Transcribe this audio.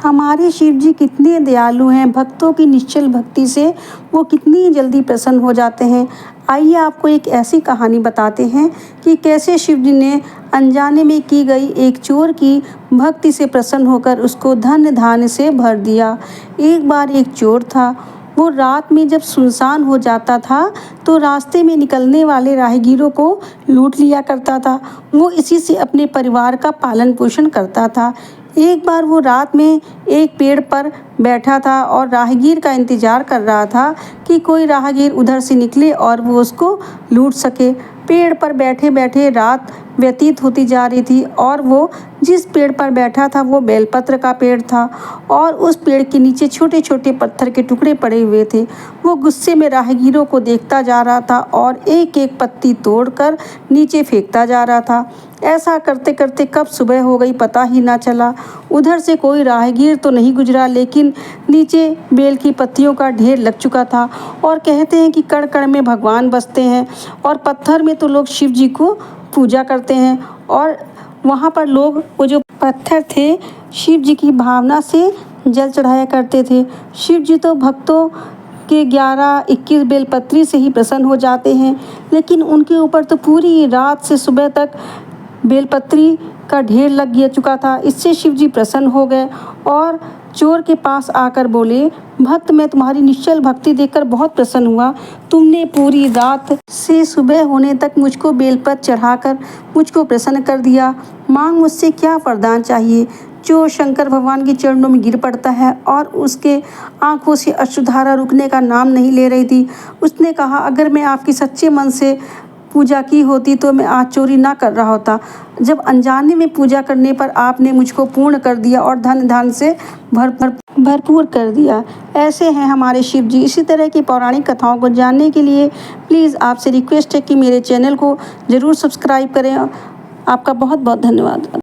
हमारे शिव जी कितने दयालु हैं, भक्तों की निश्चल भक्ति से वो कितनी जल्दी प्रसन्न हो जाते हैं। आइए आपको एक ऐसी कहानी बताते हैं कि कैसे शिव जी ने अनजाने में की गई एक चोर की भक्ति से प्रसन्न होकर उसको धन धान्य से भर दिया। एक बार एक चोर था, वो रात में जब सुनसान हो जाता था तो रास्ते में निकलने वाले राहगीरों को लूट लिया करता था। वो इसी से अपने परिवार का पालन पोषण करता था। एक बार वो रात में एक पेड़ पर बैठा था और राहगीर का इंतजार कर रहा था कि कोई राहगीर उधर से निकले और वो उसको लूट सके। पेड़ पर बैठे बैठे रात व्यतीत होती जा रही थी और वो जिस पेड़ पर बैठा था वो बेलपत्र का पेड़ था और उस पेड़ के नीचे छोटे छोटे पत्थर के टुकड़े पड़े हुए थे। वो गुस्से में राहगीरों को देखता जा रहा था और एक एक पत्ती तोड़कर नीचे फेंकता जा रहा था। ऐसा करते करते कब सुबह हो गई पता ही ना चला। उधर से कोई राहगीर तो नहीं गुजरा, लेकिन नीचे बेल की पत्तियों का ढेर लग चुका था। और कहते हैं कि कण कण में भगवान बसते हैं और पत्थर में तो लोग शिव जी को पूजा करते हैं और वहाँ पर लोग वो जो पत्थर थे शिव जी की भावना से जल चढ़ाया करते थे। शिव जी तो भक्तों के 11-21 बेलपत्री से ही प्रसन्न हो जाते हैं, लेकिन उनके ऊपर तो पूरी रात से सुबह तक बेलपत्री का ढेर लग गया चुका था। इससे शिव जी प्रसन्न हो गए और चोर के पास आकर बोले, भक्त मैं तुम्हारी निश्चल भक्ति देखकर बहुत प्रसन्न हुआ। तुमने पूरी रात से सुबह होने तक मुझको बेलपत्र चढ़ाकर मुझको प्रसन्न कर दिया। मांग मुझसे क्या वरदान चाहिए। चोर शंकर भगवान के चरणों में गिर पड़ता है और उसके आंखों से अश्रुधारा रुकने का नाम नहीं ले रही थी। उसने कहा, अगर मैं आपकी सच्चे मन से पूजा की होती तो मैं आज चोरी ना कर रहा होता। जब अनजाने में पूजा करने पर आपने मुझको पूर्ण कर दिया और धन धान से भरपूर कर दिया। ऐसे हैं हमारे शिव जी। इसी तरह की पौराणिक कथाओं को जानने के लिए प्लीज़ आपसे रिक्वेस्ट है कि मेरे चैनल को ज़रूर सब्सक्राइब करें। आपका बहुत बहुत धन्यवाद।